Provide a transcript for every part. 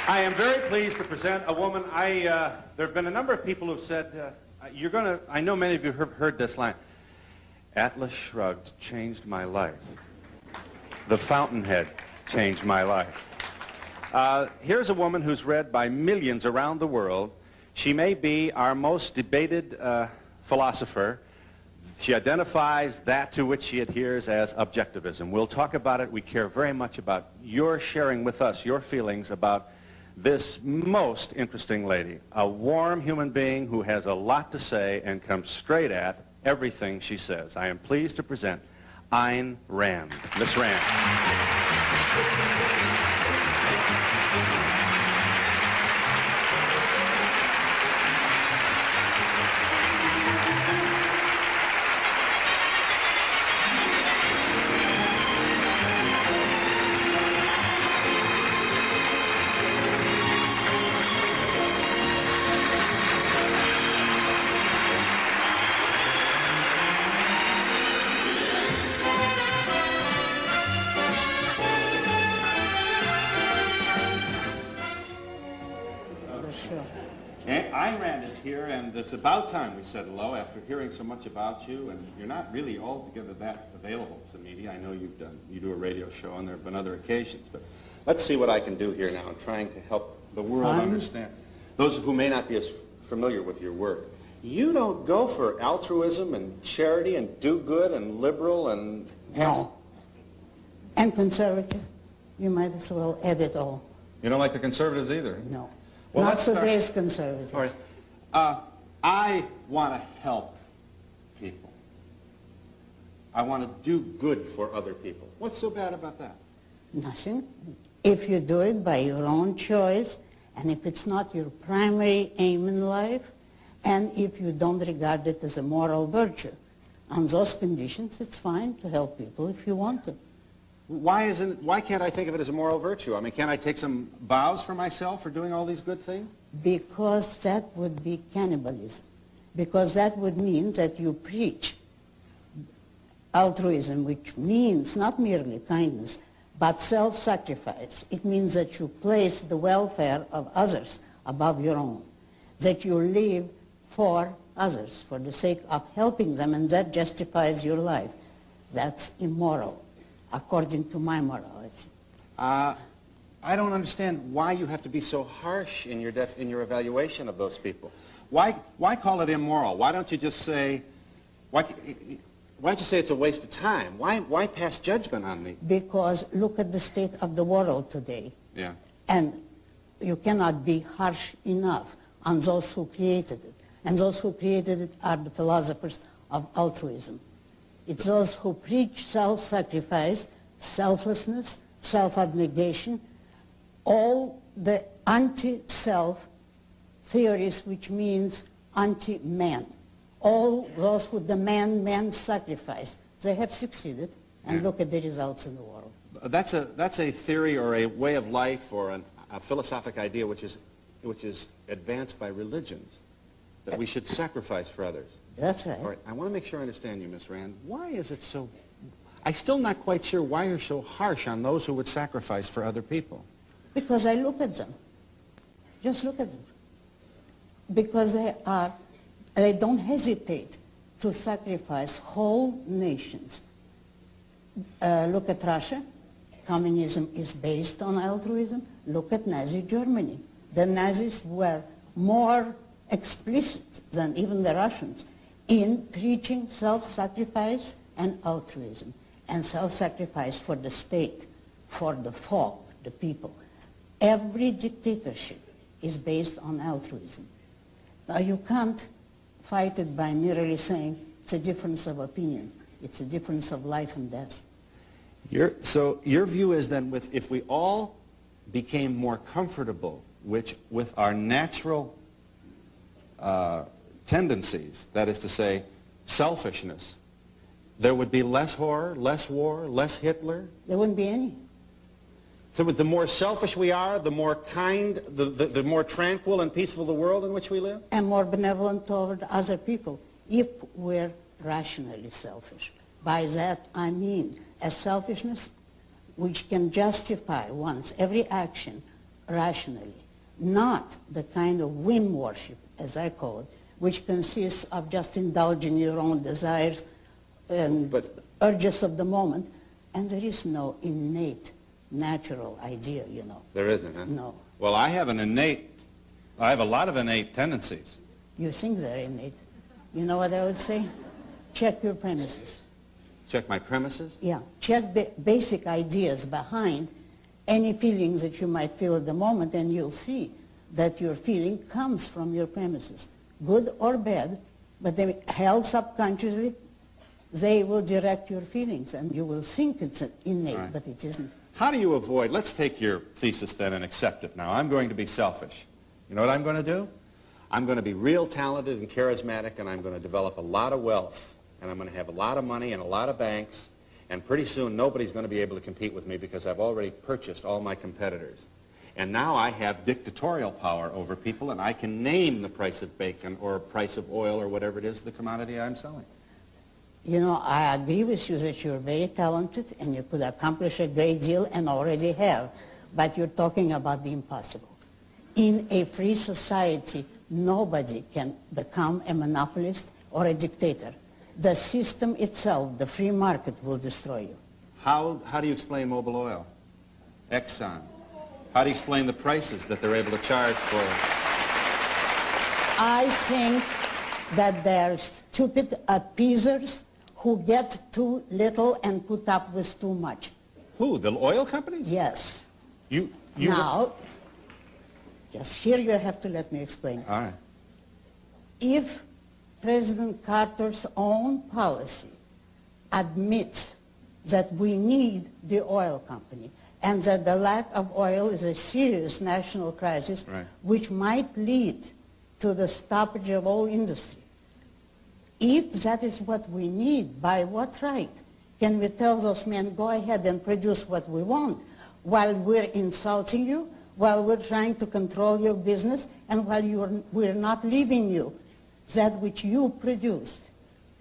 I am very pleased to present a woman. There have been a number of people who have said, I know many of you have heard this line, Atlas Shrugged changed my life. The Fountainhead changed my life. Here's a woman who's read by millions around the world. She may be our most debated philosopher. She identifies that to which she adheres as objectivism. We'll talk about it. We care very much about your sharing with us your feelings about this most interesting lady, a warm human being who has a lot to say and comes straight at everything she says. I am pleased to present Ayn Rand. Miss Rand. Ayn Rand is here, and it's about time we said hello after hearing so much about you, and you're not really altogether that available to media. I know you do a radio show, and there have been other occasions, but let's see what I can do here now in trying to help the world understand. Those who may not be as familiar with your work, you don't go for altruism and charity and do-good and liberal and... No. And conservative. You might as well add it all. You don't like the conservatives either? No. Well, not today's conservatives. All right. I want to help people. I want to do good for other people. What's so bad about that? Nothing. If you do it by your own choice, and if it's not your primary aim in life, and if you don't regard it as a moral virtue, on those conditions, it's fine to help people if you want to. Why can't I think of it as a moral virtue? I mean, can't I take some vows for myself for doing all these good things? Because that would be cannibalism. Because that would mean that you preach altruism, which means not merely kindness, but self-sacrifice. It means that you place the welfare of others above your own, that you live for others for the sake of helping them, and that justifies your life. That's immoral, according to my morality. I don't understand why you have to be so harsh in your evaluation of those people. Why call it immoral? Why don't you just say, why don't you say it's a waste of time? Why pass judgment on me? Because look at the state of the world today. Yeah. And you cannot be harsh enough on those who created it. And those who created it are the philosophers of altruism. It's those who preach self-sacrifice, selflessness, self-abnegation, all the anti-self theories, which means anti-man. All those who demand man's sacrifice, they have succeeded, and look at the results in the world. That's a theory or a way of life or a philosophic idea which is advanced by religions, that we should sacrifice for others. That's right. All right, I want to make sure I understand you, Miss Rand. Why is it so... I'm still not quite sure why you're so harsh on those who would sacrifice for other people. Because I look at them. Just look at them. Because they don't hesitate to sacrifice whole nations. Look at Russia. Communism is based on altruism. Look at Nazi Germany. The Nazis were more explicit than even the Russians in preaching self-sacrifice and altruism, and self-sacrifice for the state, for the folk, the people. Every dictatorship is based on altruism. Now you can't fight it by merely saying it's a difference of opinion. It's a difference of life and death. So your view is then, if we all became more comfortable with our natural tendencies, that is to say, selfishness, there would be less horror, less war, less Hitler? There wouldn't be any. So the more selfish we are, the more kind, the more tranquil and peaceful the world in which we live? And more benevolent toward other people, if we're rationally selfish. By that I mean a selfishness which can justify one's every action rationally, not the kind of whim worship, as I call it, which consists of just indulging your own desires and urges of the moment. And there is no innate, natural idea, you know. There isn't, huh? No. Well, I have a lot of innate tendencies. You think they're innate. You know what I would say? Check your premises. Check my premises? Yeah. Check the basic ideas behind any feelings that you might feel at the moment, and you'll see that your feeling comes from your premises, good or bad, but they held subconsciously, they will direct your feelings, and you will think it's innate, right, but it isn't. How do you avoid, let's take your thesis then and accept it now. I'm going to be selfish. You know what I'm going to do? I'm going to be real talented and charismatic, and I'm going to develop a lot of wealth, and I'm going to have a lot of money and a lot of banks, and pretty soon nobody's going to be able to compete with me because I've already purchased all my competitors. And now I have dictatorial power over people, and I can name the price of bacon or price of oil or whatever it is, the commodity I'm selling. You know, I agree with you that you're very talented and you could accomplish a great deal and already have, but you're talking about the impossible. In a free society, nobody can become a monopolist or a dictator. The system itself, the free market, will destroy you. How do you explain Mobil Oil, Exxon? How do you explain the prices that they're able to charge for it? I think that they're stupid appeasers who get too little and put up with too much. Who, the oil companies? Yes. You now, just here you have to let me explain. All right. If President Carter's own policy admits that we need the oil company and that the lack of oil is a serious national crisis, right, which might lead to the stoppage of all industry, if that is what we need, by what right can we tell those men, go ahead and produce what we want, while we're insulting you, while we're trying to control your business, and while we're not leaving you that which you produced?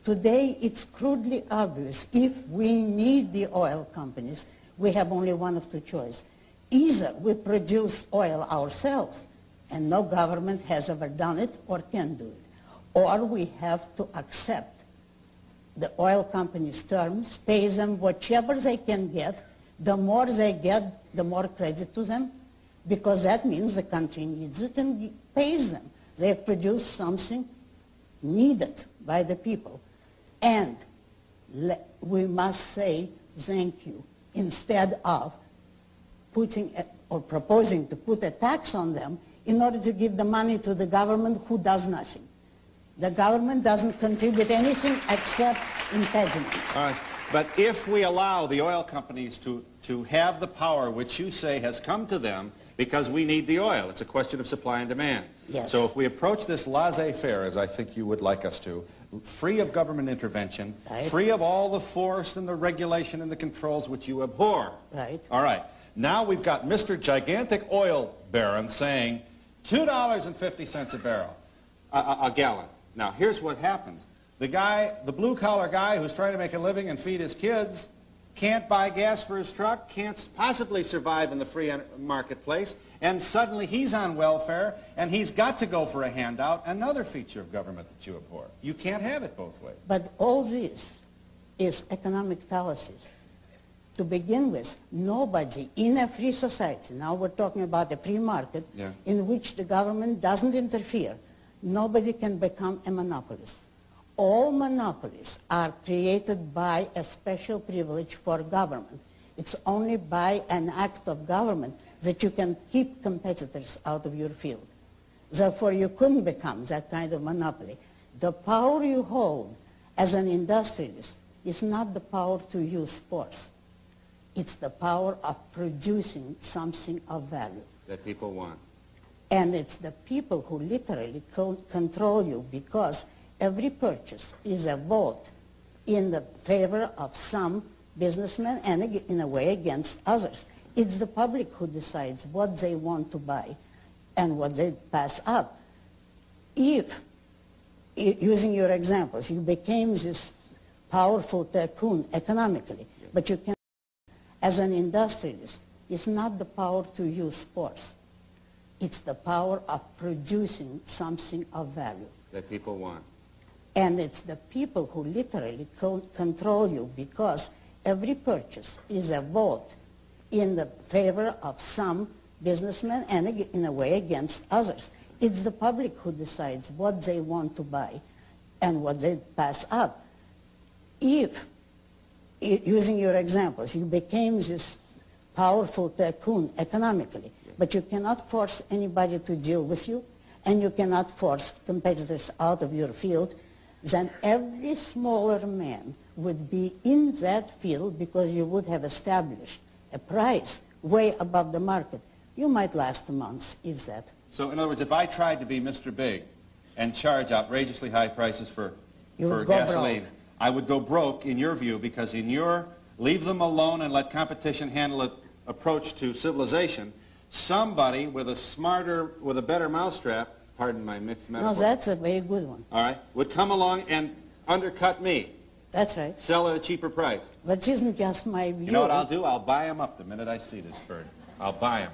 Today, it's crudely obvious. If we need the oil companies, we have only one of two choices. Either we produce oil ourselves, and no government has ever done it or can do it, or we have to accept the oil companies' terms, pay them whatever they can get. The more they get, the more credit to them, because that means the country needs it and pays them. They've produced something needed by the people. And we must say thank you instead of putting or proposing to put a tax on them in order to give the money to the government who does nothing. The government doesn't contribute anything except impediments. All right. But if we allow the oil companies to have the power which you say has come to them because we need the oil, it's a question of supply and demand. Yes. So if we approach this laissez-faire, as I think you would like us to, free of government intervention, right, free of all the force and the regulation and the controls which you abhor. Right. All right. Now we've got Mr. Gigantic Oil Baron saying $2.50 a barrel, a gallon. Now, here's what happens. The guy, the blue-collar guy who's trying to make a living and feed his kids, can't buy gas for his truck, can't possibly survive in the free marketplace, and suddenly he's on welfare, and he's got to go for a handout, another feature of government that you abhor. You can't have it both ways. But all this is economic fallacies. To begin with, nobody in a free society, now we're talking about a free market, yeah, in which the government doesn't interfere, nobody can become a monopolist. All monopolies are created by a special privilege for government. It's only by an act of government that you can keep competitors out of your field. Therefore, you couldn't become that kind of monopoly. The power you hold as an industrialist is not the power to use force. It's the power of producing something of value. That people want. And it's the people who literally control you, because every purchase is a vote in the favor of some businessmen and in a way against others. It's the public who decides what they want to buy and what they pass up. If, using your examples, you became this powerful tycoon economically, but you can, as an industrialist, it's not the power to use force. It's the power of producing something of value. That people want. And it's the people who literally control you, because every purchase is a vote in the favor of some businessmen and in a way against others. It's the public who decides what they want to buy and what they pass up. If, using your examples, you became this powerful tycoon economically, but you cannot force anybody to deal with you, and you cannot force competitors out of your field, then every smaller man would be in that field because you would have established a price way above the market. You might last a month, if that. So in other words, if I tried to be Mr. Big and charge outrageously high prices for gasoline, I would go broke in your view, because in your leave them alone and let competition handle it approach to civilization, somebody with a better mousetrap, pardon my mixed metaphor. No, that's a very good one. All right, would come along and undercut me. That's right. Sell at a cheaper price. But it isn't just my view. You know what I'll do? I'll buy him up the minute I see this bird. I'll buy him.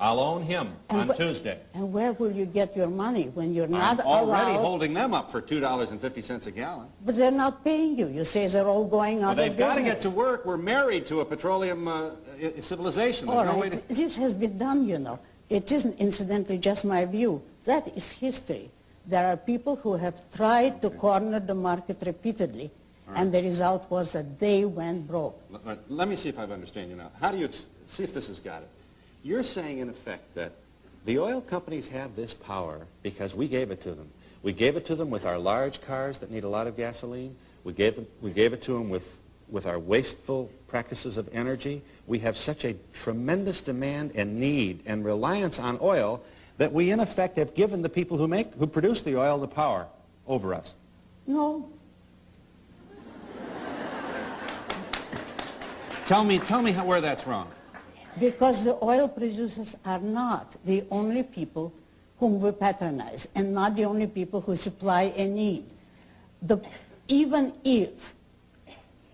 I'll own him on Tuesday. And where will you get your money when you're not I'm already allowed? holding them up for $2.50 a gallon. But they're not paying you. You say they're all going out of business. They've got to get to work. We're married to a petroleum civilization. There's All no way right. to... This has been done, you know. It isn't incidentally just my view. That is history. There are people who have tried to corner the market repeatedly, and the result was that they went broke. Let me see if I understand you now. How do you see if this has got it? You're saying, in effect, that the oil companies have this power because we gave it to them. We gave it to them with our large cars that need a lot of gasoline. We gave it to them with our wasteful practices of energy. We have such a tremendous demand and need and reliance on oil that we, in effect, have given the people who produce the oil the power over us. No. Tell me where that's wrong. Because the oil producers are not the only people whom we patronize, and not the only people who supply a need. Even if,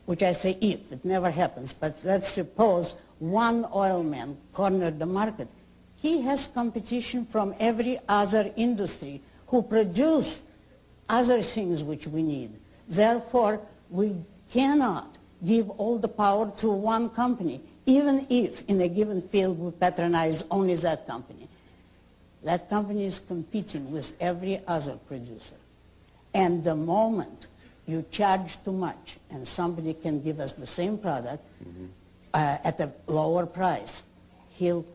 which I say if, it never happens, but let's suppose one oil man cornered the market, he has competition from every other industry who produce other things which we need. Therefore, we cannot give all the power to one company, even if in a given field we patronize only that company. That company is competing with every other producer. And the moment you charge too much and somebody can give us the same product at a lower price, he'll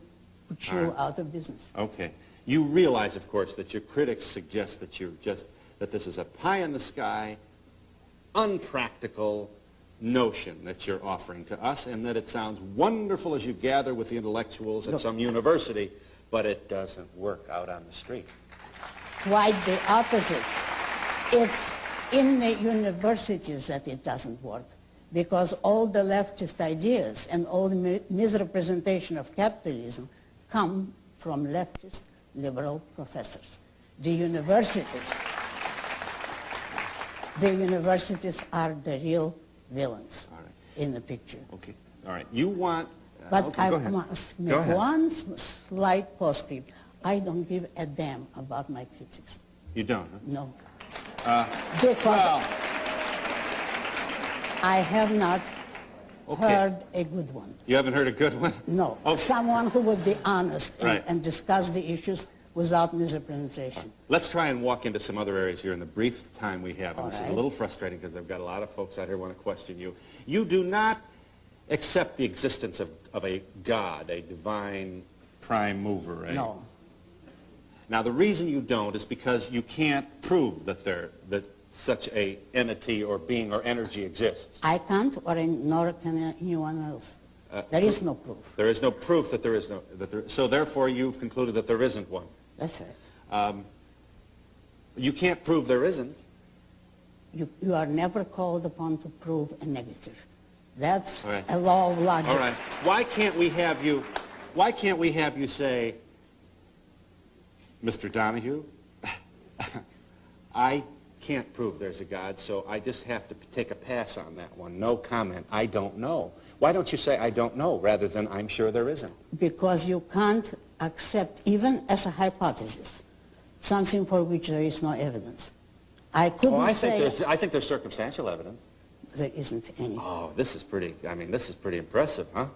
put you out of business. Okay. You realize, of course, that your critics suggest that this is a pie-in-the-sky, unpractical notion that you're offering to us, and that it sounds wonderful as you gather with the intellectuals at some university, but it doesn't work out on the street. Quite the opposite. It's in the universities that it doesn't work, because all the leftist ideas and all the misrepresentation of capitalism come from leftist liberal professors. The universities are the real villains in the picture. Okay. All right. You want... But okay, I go ahead. must make one slight postscript. I don't give a damn about my critics. You don't, huh? No. Because I have not heard a good one. You haven't heard a good one? No. Okay. Someone who would be honest Right. and discuss the issues without misrepresentation. Let's try and walk into some other areas here in the brief time we have. And All this is a right. little frustrating because they've got a lot of folks out here who want to question you. You do not accept the existence of a God, a divine prime mover. No. Now, the reason you don't is because you can't prove that such a entity or being or energy exists. I can't, nor can anyone else. There is no proof. There is no proof that there is no... so therefore, you've concluded that there isn't one. That's right. You can't prove there isn't. You are never called upon to prove a negative. That's All right. a law of logic. All right. Why can't we have you say, Mr. Donahue, I can't prove there's a God, so I just have to take a pass on that one. No comment. I don't know. Why don't you say I don't know rather than I'm sure there isn't? Because you can't accept, even as a hypothesis, something for which there is no evidence. I couldn't say... I think there's circumstantial evidence. There isn't any. Oh, this is pretty impressive, huh?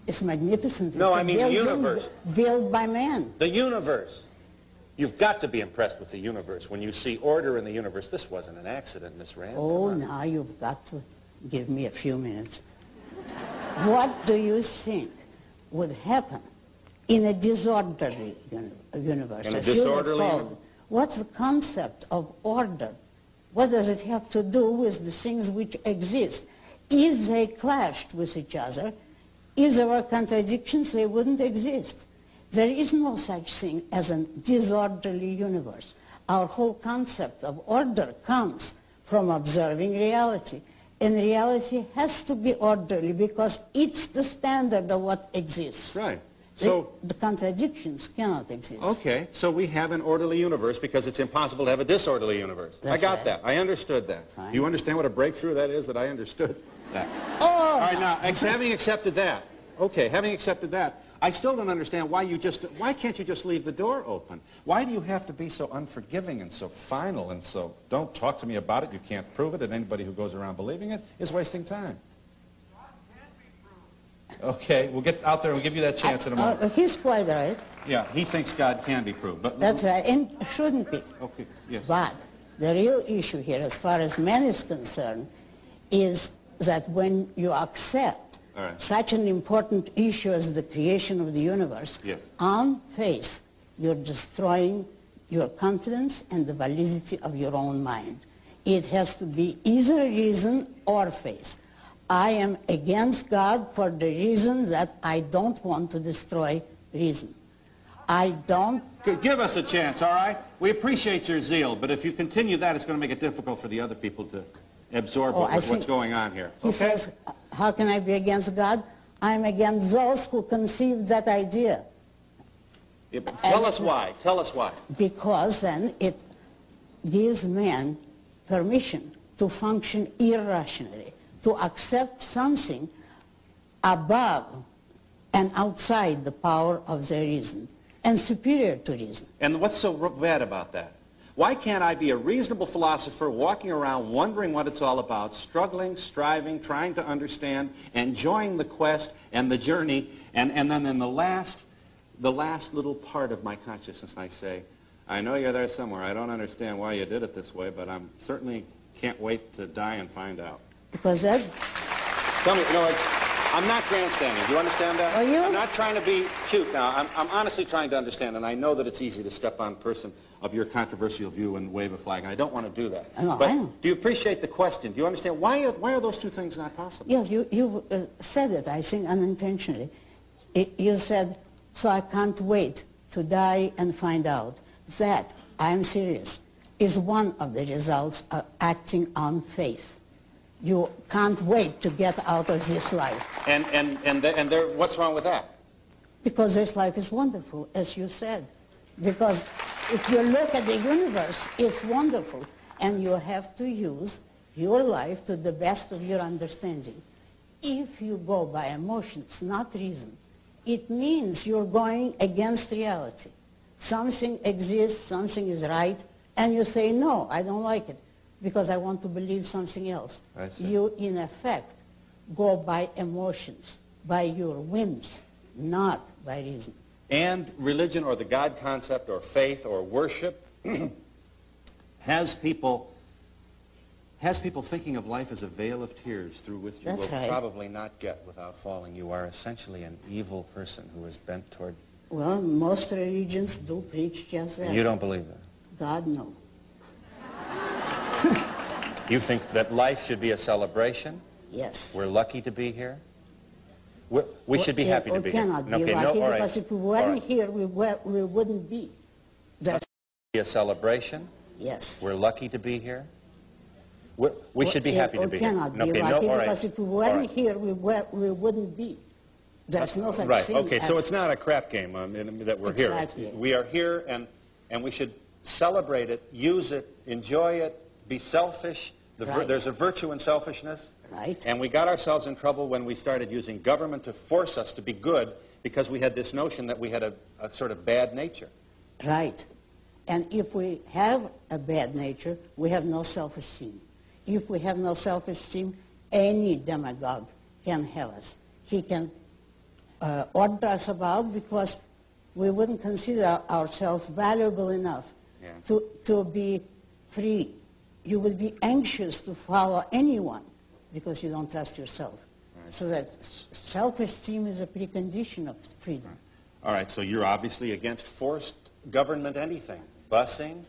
It's magnificent. No, It's I mean the universe. Built by man. The universe. You've got to be impressed with the universe when you see order in the universe. This wasn't an accident, Miss Rand. Oh, now you've got to give me a few minutes. What do you think would happen in a disorderly universe? In a disorderly universe? What's the concept of order? What does it have to do with the things which exist? If they clashed with each other, if there were contradictions, they wouldn't exist. There is no such thing as a disorderly universe. Our whole concept of order comes from observing reality. And reality has to be orderly because it's the standard of what exists. Right. So the contradictions cannot exist. Okay, so we have an orderly universe because it's impossible to have a disorderly universe. That's I got right. that. I understood that. Fine. Do you understand what a breakthrough that is, that I understood that? Oh! All right, now, having accepted that, okay, having accepted that, I still don't understand why can't you just leave the door open? Why do you have to be so unforgiving and so final and so, don't talk to me about it, you can't prove it, and anybody who goes around believing it is wasting time? Okay, we'll get out there and we'll give you that chance in a moment. He's quite right. Yeah, he thinks God can be proved. But That's right, and shouldn't be. Okay, yes. But the real issue here, as far as man is concerned, is that when you accept such an important issue as the creation of the universe, yes, on faith, you're destroying your confidence and the validity of your own mind. It has to be either reason or faith. I am against God for the reason that I don't want to destroy reason. I don't... Give us a chance, all right? We appreciate your zeal, but if you continue that, it's going to make it difficult for the other people to absorb what's going on here. He says, how can I be against God? I'm against those who conceived that idea. Yeah, tell us why. Tell us why. Because then it gives man permission to function irrationally, to accept something above and outside the power of their reason and superior to reason. And what's so bad about that? Why can't I be a reasonable philosopher walking around wondering what it's all about, struggling, striving, trying to understand, enjoying the quest and the journey, and then in the last little part of my consciousness I say, I know you're there somewhere. I don't understand why you did it this way, but I certainly can't wait to die and find out. Because that... Tell me, I'm not grandstanding. Do you understand that? Are you? I'm not trying to be cute now. I'm honestly trying to understand, and I know that it's easy to step on a person of your controversial view and wave a flag, and I don't want to do that. I know. Do you appreciate the question? Do you understand? Why are those two things not possible? Yes, you said it, I think, unintentionally. You said, so I can't wait to die and find out. That, I am serious, is one of the results of acting on faith. You can't wait to get out of this life. And what's wrong with that? Because this life is wonderful, as you said. Because if you look at the universe, it's wonderful. And you have to use your life to the best of your understanding. If you go by emotions, not reason, it means you're going against reality. Something exists, something is right, and you say, no, I don't like it, because I want to believe something else. I see. You, in effect, go by emotions, by your whims, not by reason. And religion or the God concept or faith or worship has people thinking of life as a veil of tears through which you will probably not get without falling. You are essentially an evil person who is bent toward... Well, most religions do preach just that. You don't believe that? God, no. You think that life should be a celebration? Yes. We're lucky to be here? We should be happy to be here. We cannot be lucky, because if we weren't here, we wouldn't be. That's a celebration? Yes. We're lucky to be here? We should be happy to be here. We cannot be lucky, because if we weren't here, we wouldn't be. There's no such thing. Okay, so it's not a crap game that we're here. We are here, and we should celebrate it, use it, enjoy it, be selfish. There's a virtue in selfishness. Right. And we got ourselves in trouble when we started using government to force us to be good, because we had this notion that we had a sort of bad nature. Right. And if we have a bad nature, we have no self-esteem. If we have no self-esteem, any demagogue can have us. He can order us about because we wouldn't consider ourselves valuable enough to be free. You will be anxious to follow anyone because you don't trust yourself. Right. So that self-esteem is a precondition of freedom. All right, so you're obviously against forced government anything. Busing,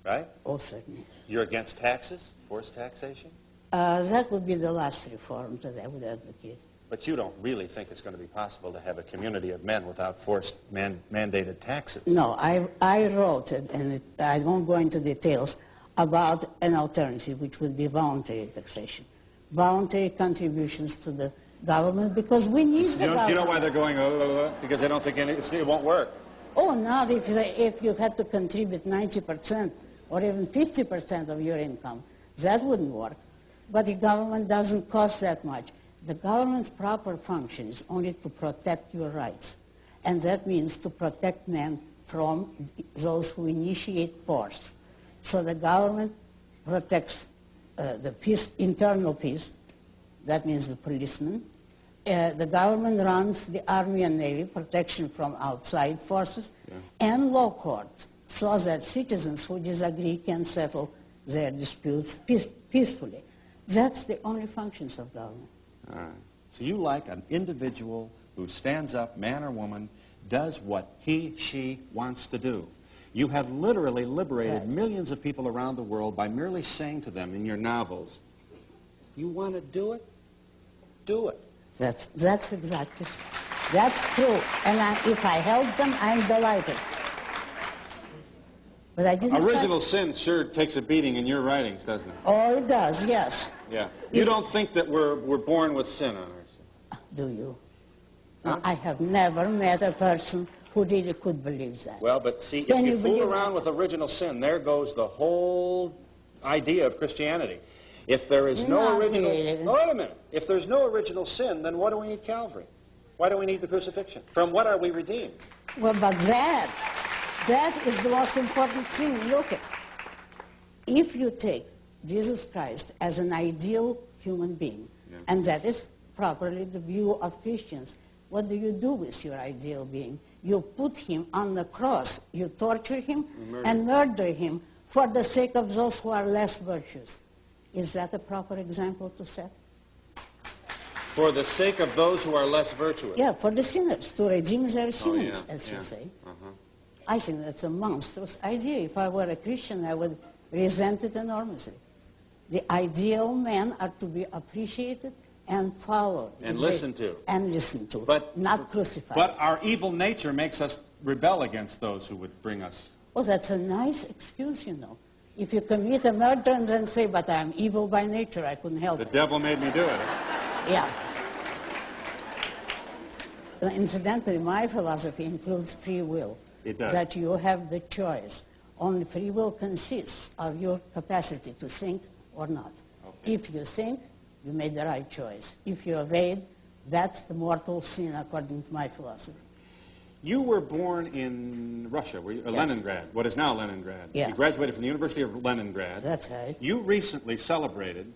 right? Oh, certainly. You're against taxes, forced taxation? That would be the last reform that I would advocate. But you don't really think it's going to be possible to have a community of men without forced mandated taxes? No, I wrote it, and I won't go into details, about an alternative, which would be voluntary taxation. Voluntary contributions to the government, because we need the government. Do you know why they're going, because they don't think it won't work? Oh, not if you had to contribute 90% or even 50% of your income. That wouldn't work. But the government doesn't cost that much. The government's proper function is only to protect your rights. And that means to protect men from those who initiate force. So the government protects the peace, internal peace. That means the policemen. The government runs the Army and Navy, protection from outside forces, and law courts, so that citizens who disagree can settle their disputes peacefully. That's the only functions of government. All right. So you like an individual who stands up, man or woman, does what he, she wants to do. You have literally liberated millions of people around the world by merely saying to them in your novels, you want to do it? Do it. That's exactly, that's true. And if I help them, I'm delighted. But I didn't. Original sin sure takes a beating in your writings, doesn't it? Oh, it does, yes. Yeah. You don't think that we're born with sin on us? Do you? Huh? No, I have never met a person who really could believe that. Well, but see, if you fool around with original sin, there goes the whole idea of Christianity. If there is no original... Wait a minute. If there's no original sin, then what do we need Calvary? Why do we need the crucifixion? From what are we redeemed? Well, but that is the most important thing. Look, if you take Jesus Christ as an ideal human being, and that is properly the view of Christians, what do you do with your ideal being? You put him on the cross, you torture him and murder him for the sake of those who are less virtuous. Is that a proper example to set? For the sake of those who are less virtuous? Yeah, for the sinners, to redeem their sins, as you say. I think that's a monstrous idea. If I were a Christian, I would resent it enormously. The ideal men are to be appreciated and followed. And listened to. And listened to, but not crucified. But our evil nature makes us rebel against those who would bring us. Oh, that's a nice excuse, you know. If you commit a murder and then say, but I'm evil by nature, I couldn't help it. The devil made me do it. Yeah. Incidentally, my philosophy includes free will. It does. That you have the choice. Only free will consists of your capacity to think or not. Okay. If you think, you made the right choice. If you evade, that's the mortal sin according to my philosophy. You were born in Russia, were you? Leningrad, what is now Leningrad. Yeah. You graduated from the University of Leningrad. That's right. You recently celebrated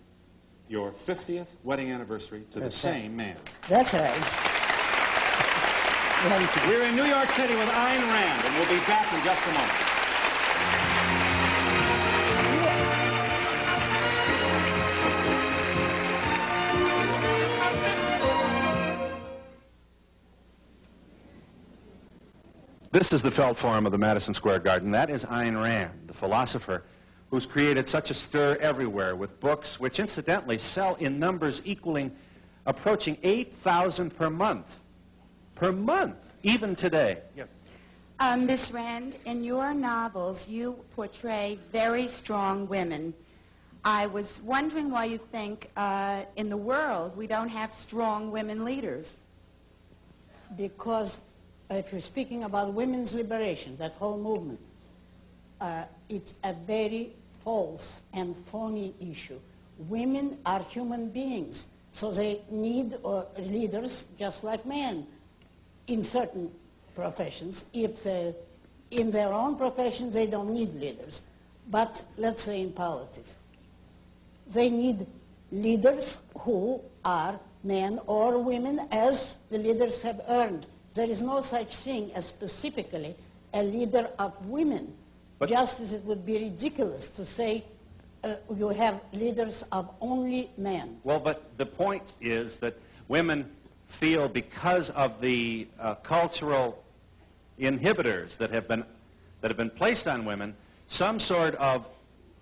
your 50th wedding anniversary to the same man. That's right. We're in New York City with Ayn Rand, and we'll be back in just a moment. This is the Felt Forum of the Madison Square Garden. That is Ayn Rand, the philosopher who's created such a stir everywhere with books which incidentally sell in numbers approaching 8,000 per month. Per month, even today. Yes. Ms. Rand, in your novels, you portray very strong women. I was wondering why you think in the world we don't have strong women leaders. Because if you're speaking about women's liberation, that whole movement, it's a very false and phony issue. Women are human beings, so they need leaders just like men. in certain professions. If in their own professions they don't need leaders, but let's say in politics, they need leaders who are men or women as the leaders have earned. There is no such thing as specifically a leader of women, but just as it would be ridiculous to say you have leaders of only men. Well, but the point is that women feel, because of the cultural inhibitors that have been placed on women, some sort of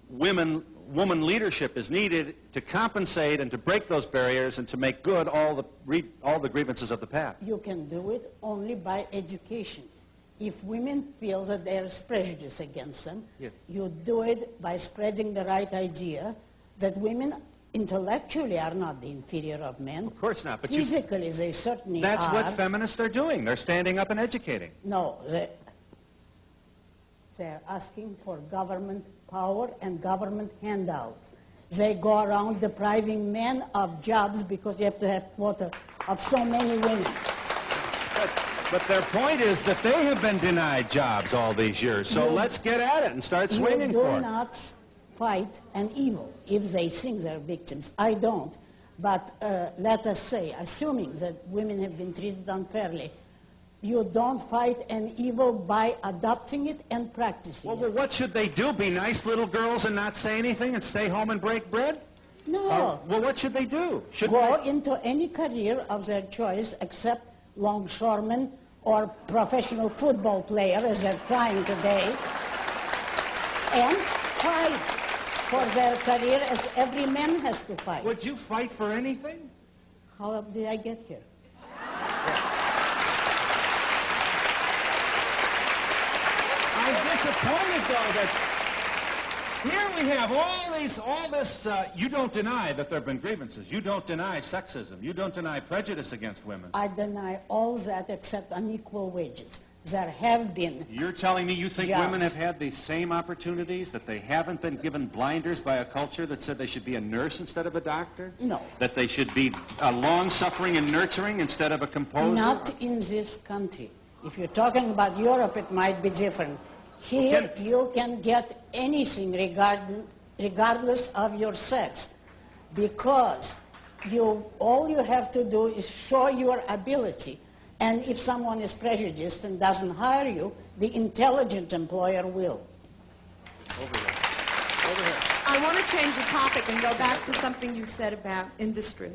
woman leadership is needed to compensate and to break those barriers and to make good all the grievances of the past. You can do it only by education. If women feel that there is prejudice against them, yes, you do it by spreading the right idea that women intellectually are not the inferior of men. Of course not. But physically, they certainly that's are. That's what feminists are doing. They're standing up and educating. No, they're asking for government power and government handouts. They go around depriving men of jobs because you have to have quota of so many women. But their point is that they have been denied jobs all these years. So let's get at it and start swinging for it. You do not fight an evil if they think they're victims. I don't. But let us say, assuming that women have been treated unfairly, you don't fight an evil by adopting it and practicing it. Well, what should they do? Be nice little girls and not say anything and stay home and break bread? No. Well, what should they do? Go into any career of their choice except longshoremen or professional football player, as they're trying today, and fight for their career as every man has to fight. Would you fight for anything? How did I get here? I'm disappointed, though, that here we have all this, you don't deny that there have been grievances. You don't deny sexism. You don't deny prejudice against women. I deny all that except unequal wages. There have been You're telling me you think jobs. Women have had the same opportunities, that they haven't been given blinders by a culture that said they should be a nurse instead of a doctor? No. That they should be long-suffering and nurturing instead of a composer? Not in this country. If you're talking about Europe, it might be different. Here, you can get anything regardless of your sex, because all you have to do is show your ability. And if someone is prejudiced and doesn't hire you, the intelligent employer will. Over here. Over here. I want to change the topic and go back to something you said about industry.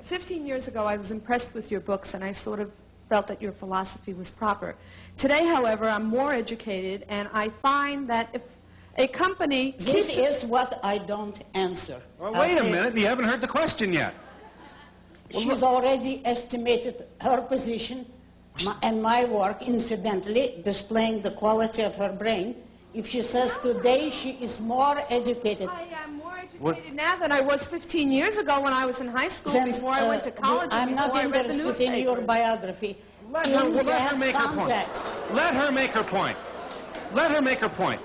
15 years ago, I was impressed with your books, and I sort of felt that your philosophy was proper. Today, however, I'm more educated, and I find that if a company... This is what I don't answer. Well, wait a minute. You haven't heard the question yet. She's already estimated her position and my work, incidentally, displaying the quality of her brain. If she says today she is more educated... I am more educated now than I was 15 years ago when I was in high school, before I went to college, and before I read the newspaper. I'm not interested in your biography. Let her make her point. Let her make her point. Let her make her point.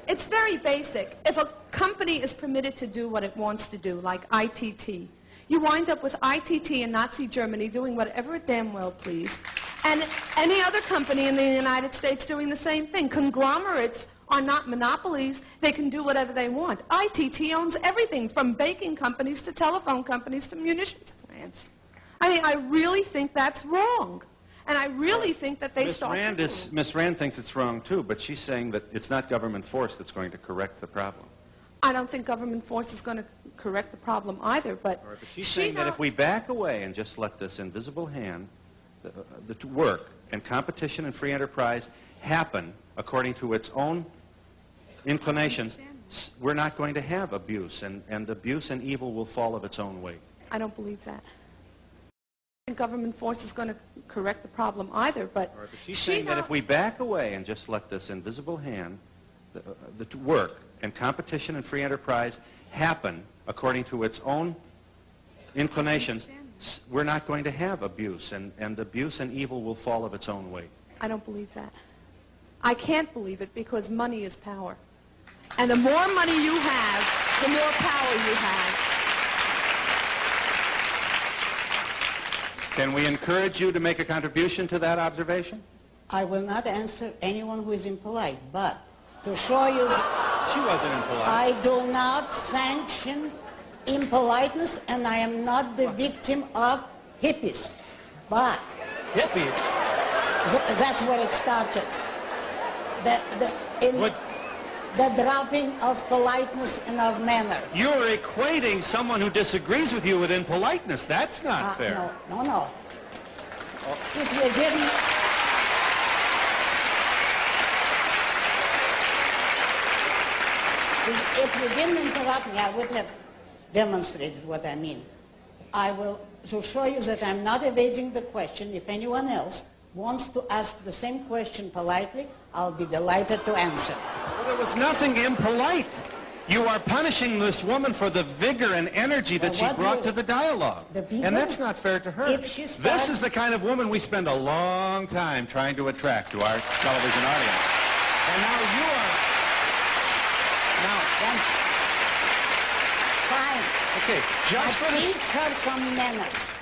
It's very basic. If a company is permitted to do what it wants to do, like ITT, you wind up with ITT in Nazi Germany doing whatever it damn well please, and any other company in the United States doing the same thing. Conglomerates are not monopolies. They can do whatever they want. ITT owns everything, from baking companies to telephone companies to munitions plants. I mean, I really think that's wrong. And I really think that they start... Ms. Rand thinks it's wrong, too, but she's saying that it's not government force that's going to correct the problem. I don't think government force is going to correct the problem either, but... Right, but she's saying that if we back away and just let this invisible hand, the work and competition and free enterprise happen according to its own inclinations, we're not going to have abuse, and abuse and evil will fall of its own weight. I don't believe that. I think government force is going to correct the problem either, but... Right, but she's saying that if we back away and just let this invisible hand, the work and competition and free enterprise happen according to its own inclinations, we're not going to have abuse, and abuse and evil will fall of its own weight. I don't believe that. I can't believe it because money is power. And the more money you have, the more power you have. Can we encourage you to make a contribution to that observation? I will not answer anyone who is impolite, but to show you... She wasn't impolite. I do not sanction impoliteness, and I am not the victim of hippies. But... Hippies? That's where it started. The dropping of politeness and of manner. You're equating someone who disagrees with you with impoliteness. That's not fair. No. If you didn't... If you didn't interrupt me, I would have demonstrated what I mean. I will to show you that I'm not evading the question. If anyone else wants to ask the same question politely, I'll be delighted to answer. Well, there was nothing impolite. You are punishing this woman for the vigor and energy that she brought to the dialogue. And that's not fair to her. This is the kind of woman we spend a long time trying to attract to our television audience. And now you are... Fine. Okay, just for this... teach her some manners.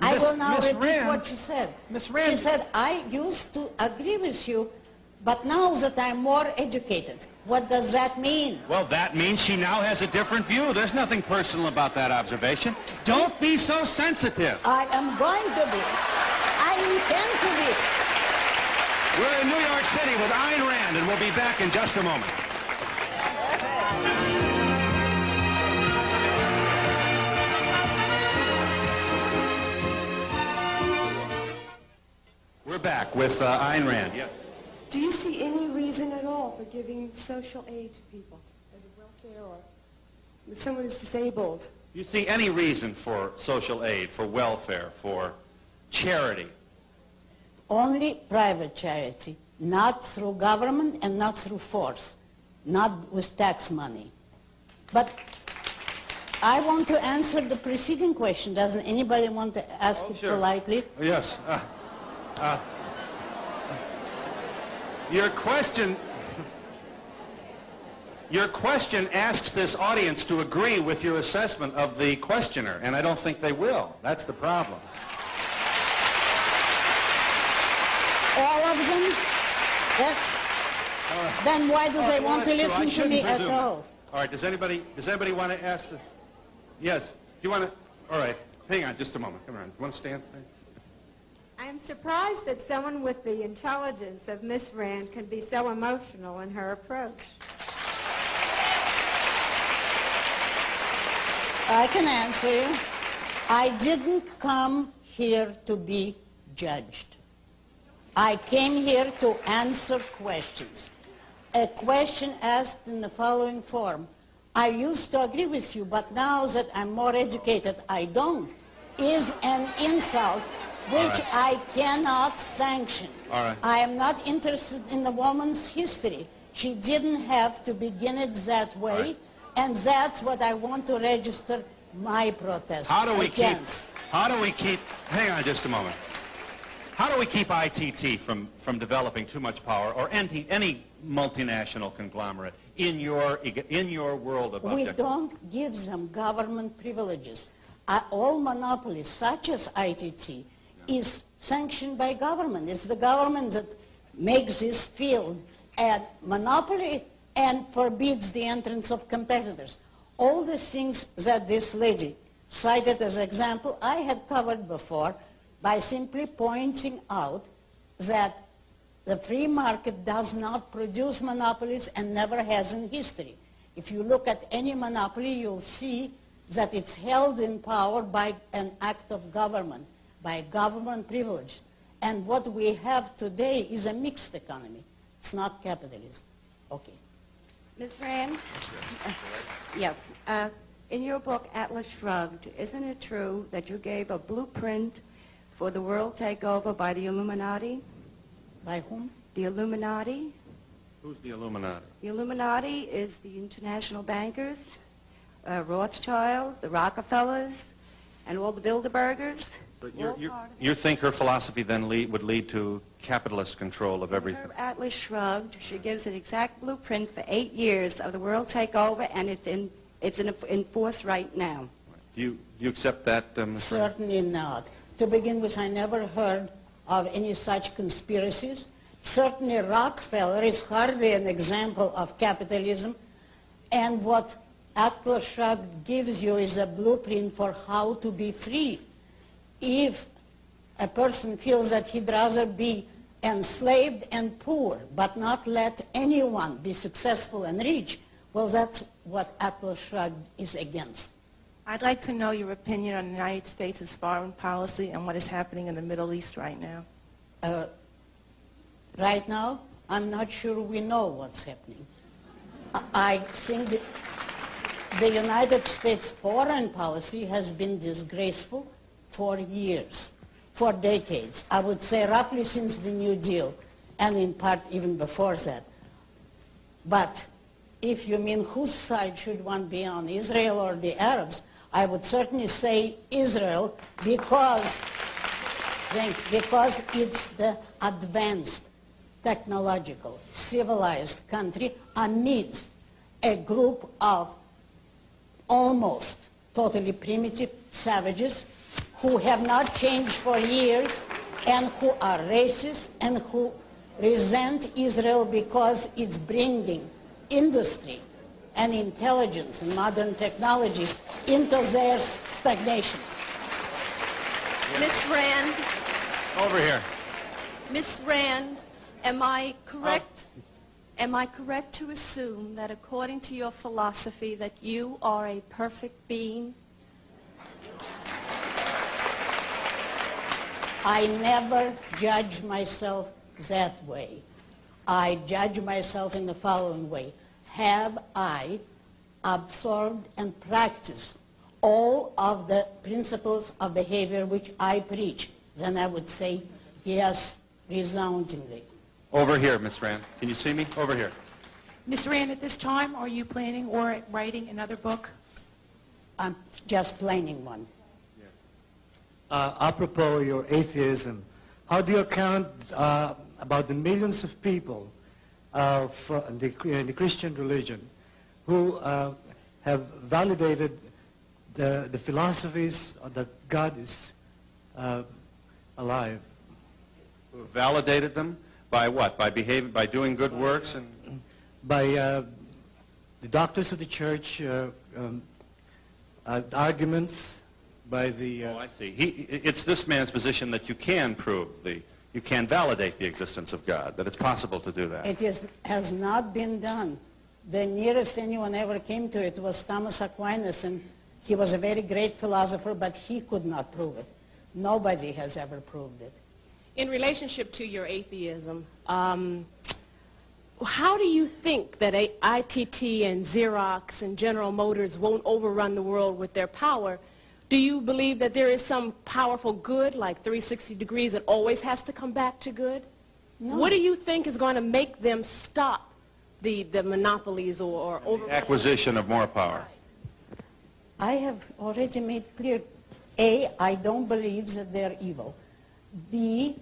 I will now repeat what she said. Miss Rand. She said, I used to agree with you, but now that I'm more educated. What does that mean? Well, that means she now has a different view. There's nothing personal about that observation. Don't be so sensitive. I am going to be. I intend to be. We're in New York City with Ayn Rand, and we'll be back in just a moment. We're back with Ayn Rand. Yes. Do you see any reason at all for giving social aid to people, whether welfare or if someone is disabled? Do you see any reason for social aid, for welfare, for charity? Only private charity, not through government and not through force, not with tax money. But I want to answer the preceding question. Doesn't anybody want to ask it politely? Yes. Your question asks this audience to agree with your assessment of the questioner, and I don't think they will. That's the problem. All of them? Then why do they want to listen to me at all? All right, does anybody want to ask the... Yes, do you want to... All right, hang on just a moment. Come on, you want to stand? I'm surprised that someone with the intelligence of Miss Rand can be so emotional in her approach. I can answer you. I didn't come here to be judged. I came here to answer questions. A question asked in the following form. I used to agree with you, but now that I'm more educated, I don't, is an insult which I cannot sanction. I am not interested in the woman's history. She didn't have to begin it that way, and that's what I want to register my protest against. How do we keep, hang on just a moment. How do we keep ITT from developing too much power, or any multinational conglomerate in your world of objectivity? We don't give them government privileges. All monopolies, such as ITT, is sanctioned by government. It's the government that makes this field a monopoly and forbids the entrance of competitors. All the things that this lady cited as example, I had covered before by simply pointing out that the free market does not produce monopolies and never has in history. If you look at any monopoly, you'll see that it's held in power by an act of government, by government privilege. And what we have today is a mixed economy. It's not capitalism. Okay. Ms. Rand? In your book, Atlas Shrugged, isn't it true that you gave a blueprint for the world takeover by the Illuminati? By whom? The Illuminati. Who's the Illuminati? The Illuminati is the international bankers, Rothschilds, the Rockefellers, and all the Bilderbergers. But you think her philosophy then would lead to capitalist control of everything? Her Atlas Shrugged, she gives an exact blueprint for 8 years of the world takeover, and it's in force right now. Do you accept that, Ms. Certainly not. To begin with, I never heard of any such conspiracies. Certainly Rockefeller is hardly an example of capitalism, and what Atlas Shrugged gives you is a blueprint for how to be free. If a person feels that he'd rather be enslaved and poor, but not let anyone be successful and rich, well, that's what Atlas Shrugged is against. I'd like to know your opinion on the United States' foreign policy and what is happening in the Middle East right now. Right now, I'm not sure we know what's happening. I think that the United States foreign policy has been disgraceful for years, for decades. I would say roughly since the New Deal, and in part even before that. But if you mean whose side should one be on, Israel or the Arabs, I would certainly say Israel because it's the advanced, technological, civilized country amidst a group of almost totally primitive savages who have not changed for years and who are racist and who resent Israel because it's bringing industry and intelligence and modern technology into their stagnation. Miss Rand. Over here. Miss Rand, am I correct? Am I correct to assume that according to your philosophy that you are a perfect being? I never judge myself that way. I judge myself in the following way. Have I absorbed and practiced all of the principles of behavior which I preach? Then I would say yes, resoundingly. Over here, Miss Rand. Can you see me? Over here. Ms. Rand, at this time, are you planning or writing another book? I'm just planning one. Apropos your atheism, how do you account about the millions of people in the Christian religion who have validated the philosophies that God is alive? Who validated them? By what? By behaving, by doing good works? And by the doctors of the church, arguments, by the... oh, I see. It's this man's position that you can prove you can validate the existence of God, that it's possible to do that. It has not been done. The nearest anyone ever came to it was Thomas Aquinas, and he was a very great philosopher, but he could not prove it. Nobody has ever proved it. In relationship to your atheism, how do you think that ITT and Xerox and General Motors won't overrun the world with their power? Do you believe that there is some powerful good, like 360 degrees, that always has to come back to good? No. What do you think is going to make them stop the monopolies or overrun? The acquisition of more power. I have already made clear, A, I don't believe that they're evil. B,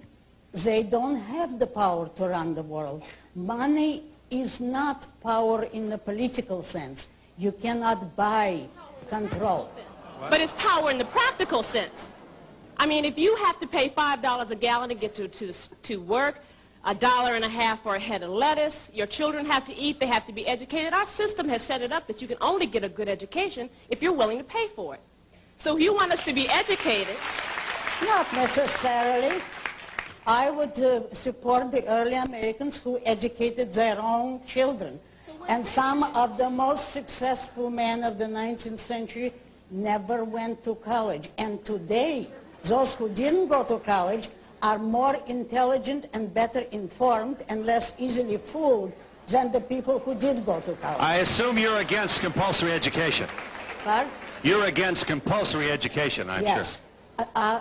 they don't have the power to run the world. Money is not power in the political sense. You cannot buy control. But it's power in the practical sense. I mean, if you have to pay $5 a gallon to get to work, $1.50 for a head of lettuce, your children have to eat, they have to be educated. Our system has set it up that you can only get a good education if you're willing to pay for it. So if you want us to be educated... Not necessarily. I would support the early Americans who educated their own children. And some of the most successful men of the 19th century never went to college. And today, those who didn't go to college are more intelligent and better informed and less easily fooled than the people who did go to college. I assume you're against compulsory education. What? You're against compulsory education, I'm sure. Yes.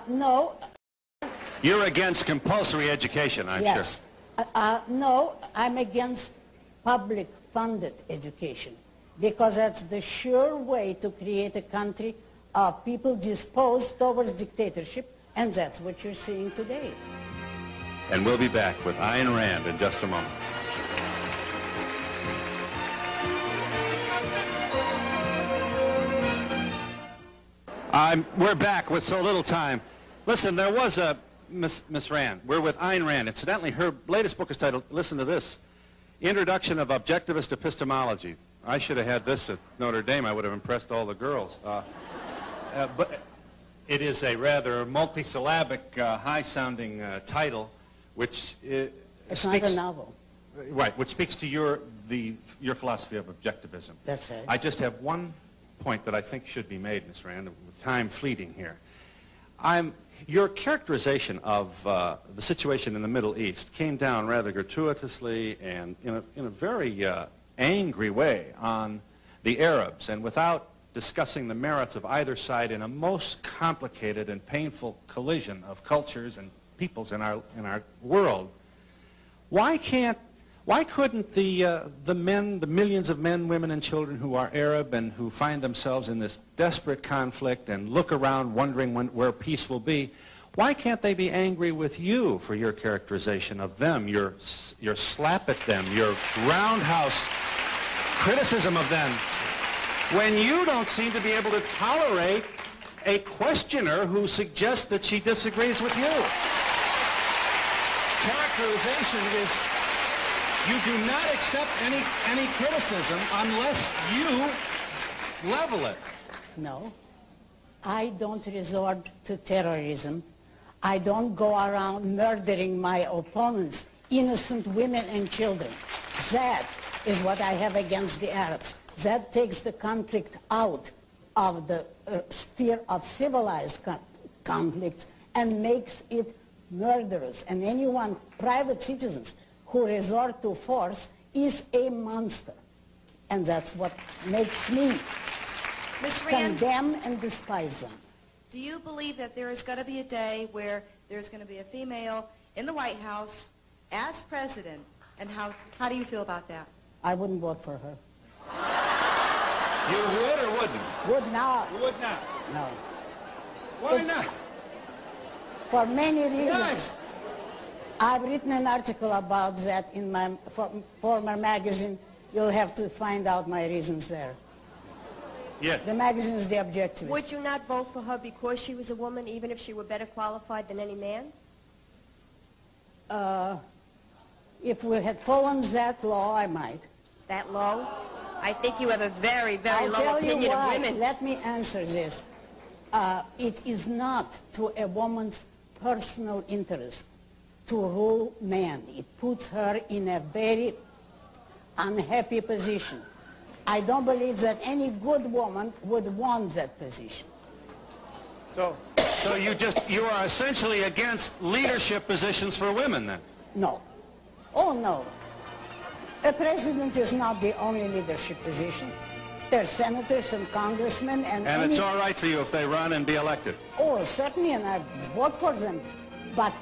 No. You're against compulsory education, I'm sure. Yes. No, I'm against public-funded education because that's the sure way to create a country of people disposed towards dictatorship, and that's what you're seeing today. And we'll be back with Ayn Rand in just a moment. We're back with so little time. Listen, there was a Miss Rand. We're with Ayn Rand. Incidentally, her latest book is titled, listen to this, Introduction of Objectivist Epistemology. I should have had this at Notre Dame. I would have impressed all the girls. But it is a rather multisyllabic, high-sounding title, which it's not a novel. Right, which speaks to your philosophy of objectivism. That's right. I just have one point that I think should be made, Ms. Rand, with time fleeting here. Your characterization of the situation in the Middle East came down rather gratuitously and in a very angry way on the Arabs, and without discussing the merits of either side in a most complicated and painful collision of cultures and peoples in our world. Why couldn't the millions of men, women, and children who are Arab and who find themselves in this desperate conflict and look around wondering where peace will be, why can't they be angry with you for your characterization of them, your slap at them, your roundhouse criticism of them, when you don't seem to be able to tolerate a questioner who suggests that she disagrees with you? Characterization is you do not accept any criticism unless you level it. No. I don't resort to terrorism. I don't go around murdering my opponents, innocent women and children. That is what I have against the Arabs. That takes the conflict out of the sphere of civilized conflicts and makes it murderous. And anyone, private citizens, who resort to force is a monster. And that's what makes me condemn and despise them. Do you believe that there is going to be a day where there's going to be a female in the White House as president? And how do you feel about that? I wouldn't vote for her. You would or wouldn't? Would not. Would not? No. Why not? For many reasons. Yes. I've written an article about that in my former magazine. You'll have to find out my reasons there. Yes. The magazine is The Objectivist. Would you not vote for her because she was a woman, even if she were better qualified than any man? If we had followed that law, I might. That low? I think you have a very, very I'll low tell you opinion why. of women. Let me answer this. It is not to a woman's personal interest to rule man. It puts her in a very unhappy position. I don't believe that any good woman would want that position. So you are essentially against leadership positions for women then? No. Oh, no. A president is not the only leadership position. There are senators and congressmen and it's all right for you if they run and be elected? Oh, certainly, and I vote for them. But,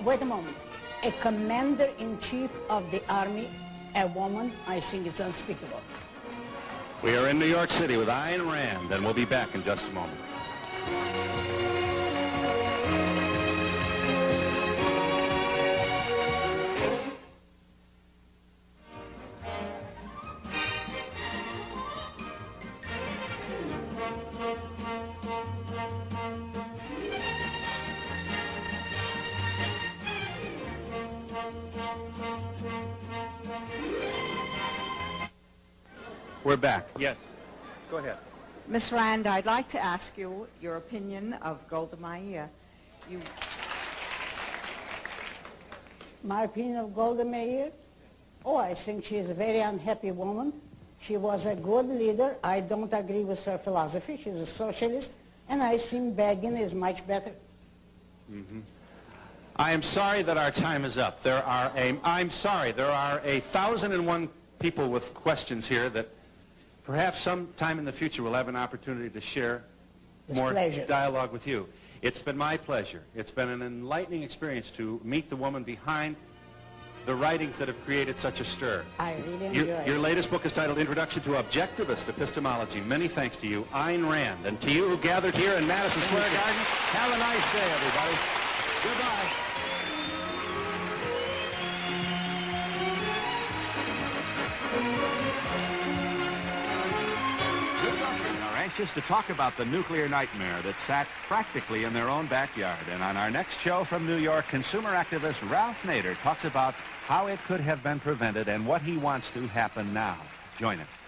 wait a moment, a commander-in-chief of the army, a woman, I think it's unspeakable. We are in New York City with Ayn Rand, and we'll be back in just a moment. We're back. Yes. Go ahead. Ms. Rand, I'd like to ask you your opinion of Golda Meir. My opinion of Golda Meir? Oh, I think she is a very unhappy woman. She was a good leader. I don't agree with her philosophy. She's a socialist. And I think Begin is much better. Mm-hmm. I am sorry that our time is up. I'm sorry, there are 1,001 people with questions here that perhaps sometime in the future we'll have an opportunity to share more dialogue with you. It's been my pleasure. It's been an enlightening experience to meet the woman behind the writings that have created such a stir. I really enjoy it. Your latest book is titled Introduction to Objectivist Epistemology. Many thanks to you, Ayn Rand. And to you who gathered here in Madison Square Garden, have a nice day, everybody. Goodbye. watch us to talk about the nuclear nightmare that sat practically in their own backyard. And on our next show from New York, consumer activist Ralph Nader talks about how it could have been prevented and what he wants to happen now. Join us.